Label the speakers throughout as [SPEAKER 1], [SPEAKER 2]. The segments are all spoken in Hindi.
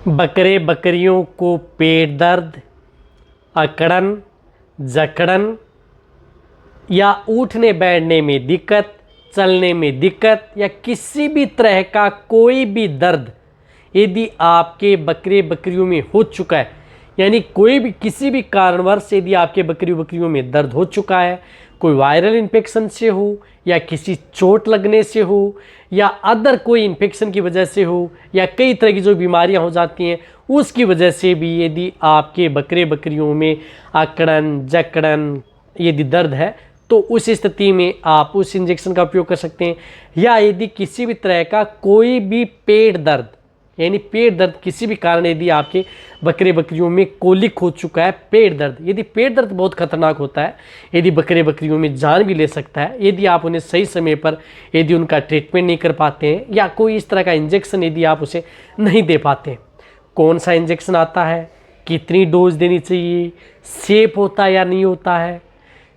[SPEAKER 1] बकरे बकरियों को पेट दर्द, अकड़न, जकड़न या उठने बैठने में दिक्कत, चलने में दिक्कत या किसी भी तरह का कोई भी दर्द यदि आपके बकरे बकरियों में हो चुका है, यानी कोई भी किसी भी कारणवश यदि आपके बकरी बकरियों में दर्द हो चुका है, कोई वायरल इन्फेक्शन से हो या किसी चोट लगने से हो या अदर कोई इन्फेक्शन की वजह से हो या कई तरह की जो बीमारियां हो जाती हैं उसकी वजह से भी यदि आपके बकरे बकरियों में अकड़न जकड़न यदि दर्द है तो उस स्थिति में आप उस इंजेक्शन का उपयोग कर सकते हैं। या यदि किसी भी तरह का कोई भी पेट दर्द, यानी पेट दर्द किसी भी कारण यदि आपके बकरे बकरियों में कोलिक हो चुका है, पेट दर्द, यदि पेट दर्द बहुत खतरनाक होता है, यदि बकरे बकरियों में जान भी ले सकता है, यदि आप उन्हें सही समय पर यदि उनका ट्रीटमेंट नहीं कर पाते हैं या कोई इस तरह का इंजेक्शन यदि आप उसे नहीं दे पाते हैं, कौन सा इंजेक्शन आता है, कितनी डोज देनी चाहिए, सेफ होता है या नहीं होता है,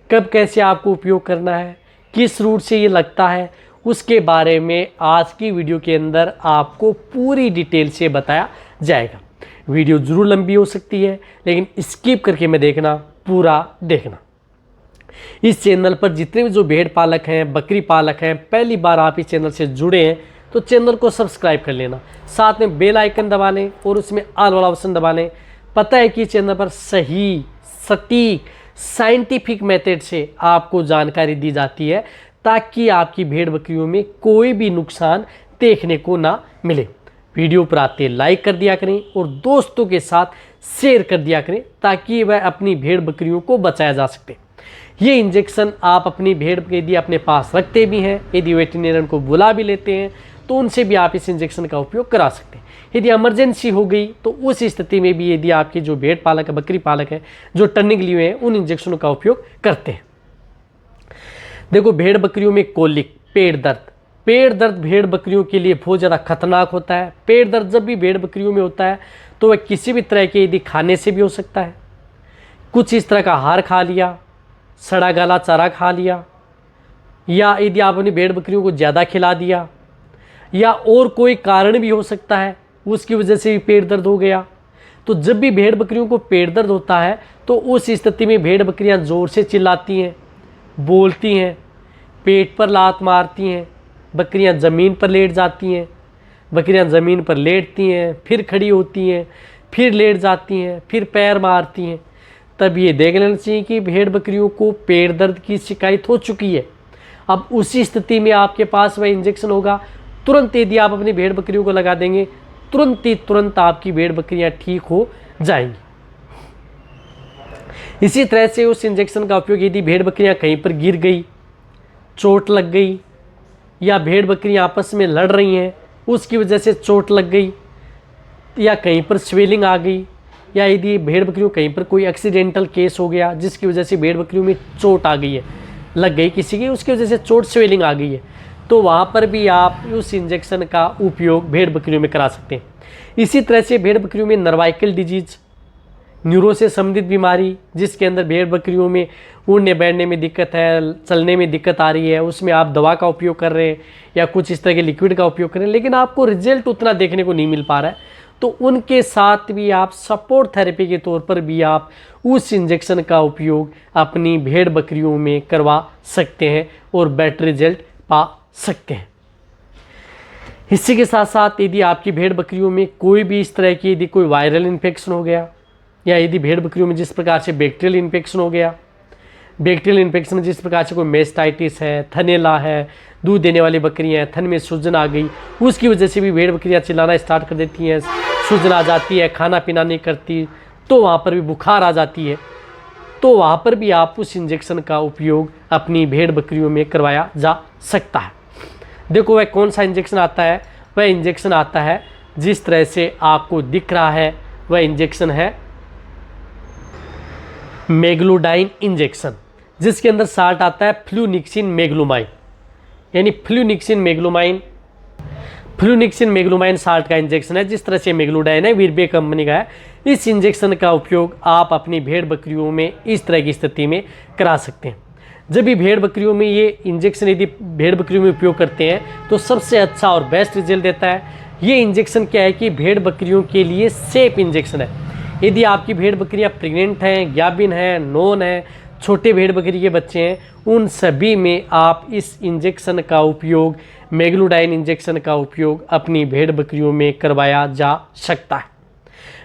[SPEAKER 1] कब कैसे आपको उपयोग करना है, किस रूट से ये लगता है, उसके बारे में आज की वीडियो के अंदर आपको पूरी डिटेल से बताया जाएगा। वीडियो ज़रूर लंबी हो सकती है लेकिन स्किप करके मैं देखना, पूरा देखना। इस चैनल पर जितने भी जो भेड़ पालक हैं, बकरी पालक हैं, पहली बार आप इस चैनल से जुड़े हैं तो चैनल को सब्सक्राइब कर लेना, साथ में बेल आइकन दबा लें और उसमें ऑल वाला ऑप्शन दबा लें। पता है कि चैनल पर सही, सटीक, साइंटिफिक मेथड से आपको जानकारी दी जाती है ताकि आपकी भेड़ बकरियों में कोई भी नुकसान देखने को ना मिले। वीडियो पर आते लाइक कर दिया करें और दोस्तों के साथ शेयर कर दिया करें ताकि वह अपनी भेड़ बकरियों को बचाया जा सके। ये इंजेक्शन आप अपनी भेड़ यदि अपने पास रखते भी हैं, यदि वेटरनरियन को बुला भी लेते हैं तो उनसे भी आप इस इंजेक्शन का उपयोग करा सकते हैं। यदि इमरजेंसी हो गई तो उस स्थिति में भी यदि आपके जो भेड़ पालक है, बकरी पालक है, जो टर्निंग लिए हुए हैं, उन इंजेक्शनों का उपयोग करते हैं। देखो, भेड़ बकरियों में कोलिक, पेट दर्द भेड़ बकरियों के लिए बहुत ज़्यादा खतरनाक होता है। पेट दर्द जब भी भेड़ बकरियों में होता है तो वह किसी भी तरह के यदि खाने से भी हो सकता है, कुछ इस तरह का आहार खा लिया, सड़ा गला चारा खा लिया, या यदि आप अपनी भेड़ बकरियों को ज़्यादा खिला दिया, या और कोई कारण भी हो सकता है उसकी वजह से भी पेट दर्द हो गया। तो जब भी भेड़ बकरियों को पेट दर्द होता है तो उस स्थिति में भेड़ बकरियां ज़ोर से चिल्लाती हैं, बोलती हैं, पेट पर लात मारती हैं, बकरियां ज़मीन पर लेट जाती हैं, बकरियां ज़मीन पर लेटती हैं, फिर खड़ी होती हैं, फिर लेट जाती हैं, फिर पैर मारती हैं। तब ये देख लेना चाहिए कि भेड़ बकरियों को पेट दर्द की शिकायत हो चुकी है। अब उसी स्थिति में आपके पास वह इंजेक्शन होगा, तुरंत यदि आप अपनी भेड़ बकरियों को लगा देंगे तुरंत आपकी भेड़ बकरियां ठीक हो जाएंगी। इसी तरह से उस इंजेक्शन का उपयोग यदि भेड़ बकरियां कहीं पर गिर गई, चोट लग गई, या भेड़ बकरियां आपस में लड़ रही हैं उसकी वजह से चोट लग गई, या कहीं पर स्वेलिंग आ गई, या यदि भेड़ बकरियों कहीं पर कोई एक्सीडेंटल केस हो गया जिसकी वजह से भेड़ बकरियों में चोट आ गई है, लग गई किसी की, उसकी वजह से चोट स्वेलिंग आ गई है, तो वहाँ पर भी आप उस इंजेक्शन का उपयोग भेड़ बकरियों में करा सकते हैं। इसी तरह से भेड़ बकरियों में नर्वाइकल डिजीज, न्यूरो से संबंधित बीमारी, जिसके अंदर भेड़ बकरियों में उड़ने बैठने में दिक्कत है, चलने में दिक्कत आ रही है, उसमें आप दवा का उपयोग कर रहे हैं या कुछ इस तरह के लिक्विड का उपयोग कर रहे हैं लेकिन आपको रिजल्ट उतना देखने को नहीं मिल पा रहा है, तो उनके साथ भी आप सपोर्ट थेरेपी के तौर पर भी आप उस इंजेक्शन का उपयोग अपनी भेड़ बकरियों में करवा सकते हैं और बेटर रिजल्ट पा सकते हैं। इसी के साथ साथ यदि आपकी भेड़ बकरियों में कोई भी इस तरह की यदि कोई वायरल इन्फेक्शन हो गया, या यदि भेड़ बकरियों में जिस प्रकार से बैक्टीरियल इन्फेक्शन हो गया, बैक्टीरियल इन्फेक्शन जिस प्रकार से कोई मेस्टाइटिस है, थनेला है, दूध देने वाली बकरियां हैं, थन में सूजन आ गई, उसकी वजह से भी भेड़ बकरियां चिल्लाना स्टार्ट कर देती हैं, सूजन आ जाती है, खाना पीना नहीं करती, तो वहाँ पर भी बुखार आ जाती है, तो वहाँ पर भी आप उस इंजेक्शन का उपयोग अपनी भेड़ बकरियों में करवाया जा सकता है। देखो, वह कौन सा इंजेक्शन आता है, वह इंजेक्शन आता है जिस तरह से आपको दिख रहा है, वह इंजेक्शन है मेगलोडाइन इंजेक्शन, जिसके अंदर साल्ट आता है फ्लूनिक्सिन मेगलोमाइन, यानी फ्लूनिक्सिन मेगलोमाइन साल्ट का इंजेक्शन है। जिस तरह से मेगलोडाइन है, वीरबे कंपनी का है। इस इंजेक्शन का उपयोग आप अपनी भेड़ बकरियों में इस तरह की स्थिति में करा सकते हैं। जब भी भेड़ बकरियों में ये इंजेक्शन यदि भेड़ बकरियों में उपयोग करते हैं तो सबसे अच्छा और बेस्ट रिजल्ट देता है। ये इंजेक्शन क्या है कि भेड़ बकरियों के लिए सेफ इंजेक्शन है। यदि आपकी भेड़ बकरियां प्रेग्नेंट हैं, गाभिन हैं, नॉन हैं, छोटे भेड़ बकरी के बच्चे हैं, उन सभी में आप इस इंजेक्शन का उपयोग, मेगलोडाइन इंजेक्शन का उपयोग अपनी भेड़ बकरियों में करवाया जा सकता है।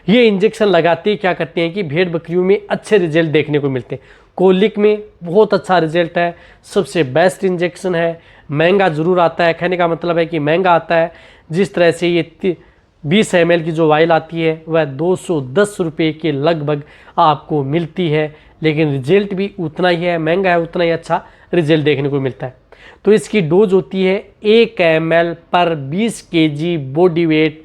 [SPEAKER 1] ये इंजेक्शन लगाते ही क्या करते हैं कि भेड़ बकरियों में अच्छे रिजल्ट देखने को मिलते हैं। कोलिक में बहुत अच्छा रिजल्ट है, सबसे बेस्ट इंजेक्शन है। महंगा ज़रूर आता है, कहने का मतलब है कि महंगा आता है। जिस तरह से ये 20 ml की जो वाइल आती है वह 210 रुपये के लगभग आपको मिलती है, लेकिन रिजल्ट भी उतना ही है, महंगा है उतना ही अच्छा रिजल्ट देखने को मिलता है। तो इसकी डोज होती है 1 ml पर 20 kg बॉडी वेट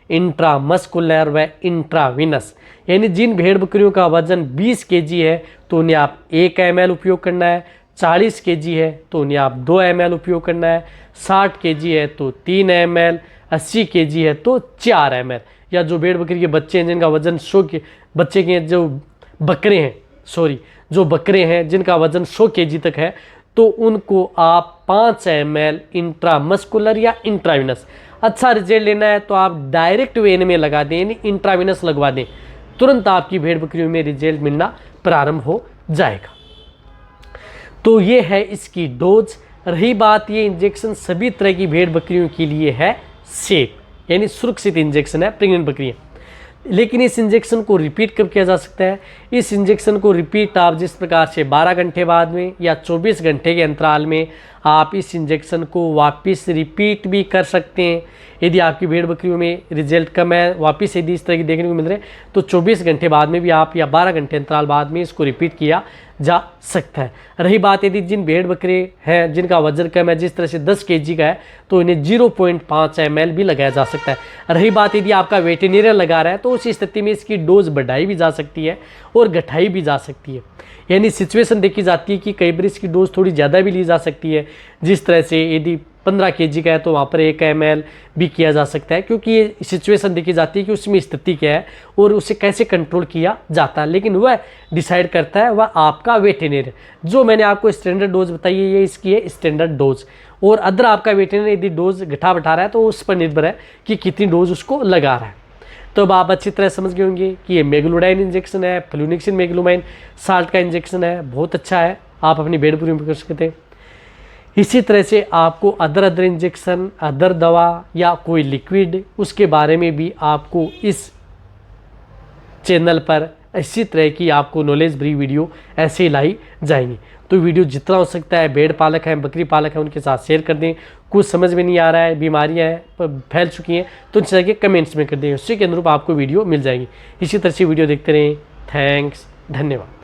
[SPEAKER 1] इंट्रामस्कुलर व इंट्राविनस। यानी जिन भेड़ बकरियों का वजन 20 kg है तो उन्हें आप 1 ml उपयोग करना है, 40 kg है तो उन्हें आप 2 ml उपयोग करना है, 60 kg है तो 3 ml, 80 kg है तो 4 ml। या जो भेड़ बकरी के बच्चे हैं जिनका वजन 100 के बच्चे के जो बकरे हैं जो बकरे हैं जिनका वजन 100 kg तक है तो उनको आप 5 ml इंट्रामस्कुलर या इंट्राविनस। अच्छा रिजल्ट लेना है तो आप डायरेक्ट वेन में लगा दें, यानी इंट्राविनस लगवा दें, तुरंत आपकी भेड़ बकरियों में रिजल्ट मिलना प्रारंभ हो जाएगा। तो ये है इसकी डोज। रही बात, ये इंजेक्शन सभी तरह की भेड़ बकरियों के लिए है सेफ, यानी सुरक्षित इंजेक्शन है प्रेग्नेंट बकरियां। लेकिन इस इंजेक्शन को रिपीट कब किया जा सकता है? इस इंजेक्शन को रिपीट आप जिस प्रकार से 12 घंटे बाद में या 24 घंटे के अंतराल में आप इस इंजेक्शन को वापस रिपीट भी कर सकते हैं। यदि आपकी भेड़ बकरियों में रिजल्ट कम है, वापस यदि इस तरह की देखने को मिल रहे हैं, तो 24 घंटे बाद में भी आप या 12 घंटे अंतराल बाद में इसको रिपीट किया जा सकता है। रही बात यदि जिन भेड़ बकरे हैं जिनका वजन कम है, जिस तरह से 10 kg का है, तो इन्हें 0.5 ml भी लगाया जा सकता है। रही बात यदि आपका वेटेरिनियन लगा रहा है तो उस स्थिति में इसकी डोज बढ़ाई भी जा सकती है और घटाई भी जा सकती है। यानी सिचुएशन देखी जाती है कि कई बार इसकी डोज थोड़ी ज़्यादा भी ली जा सकती है। जिस तरह से यदि 15 kg का है तो वहाँ पर 1 ml भी किया जा सकता है, क्योंकि ये सिचुएशन देखी जाती है कि उसमें स्थिति क्या है और उसे कैसे कंट्रोल किया जाता है। लेकिन वह डिसाइड करता है वह आपका वेटेरिनरी। जो मैंने आपको स्टैंडर्ड डोज बताई है ये इसकी है स्टैंडर्ड डोज, और अदर आपका वेटेरिनरी यदि डोज घटा बढ़ा रहा है तो उस पर निर्भर है कि कितनी डोज उसको लगा रहा है। तो अब आप अच्छी तरह समझ गए होंगे कि ये मेगलोडाइन इंजेक्शन है, फ्लूनिक्सिन मेगलोमाइन साल्ट का इंजेक्शन है, बहुत अच्छा है, आप अपनी भेड़ बकरियों में कर सकते हैं। इसी तरह से आपको अदर इंजेक्शन, अदर दवा या कोई लिक्विड, उसके बारे में भी आपको इस चैनल पर इसी तरह की आपको नॉलेज भरी वीडियो ऐसे ही लाई जाएंगी। तो वीडियो जितना हो सकता है भेड़ पालक हैं, बकरी पालक हैं, उनके साथ शेयर कर दें। कुछ समझ में नहीं आ रहा है, बीमारियां हैं फैल चुकी हैं, तो इस तरह के कमेंट्स में कर दें, उसी के अनुरूप आपको वीडियो मिल जाएगी। इसी तरह से वीडियो देखते रहें। थैंक्स, धन्यवाद।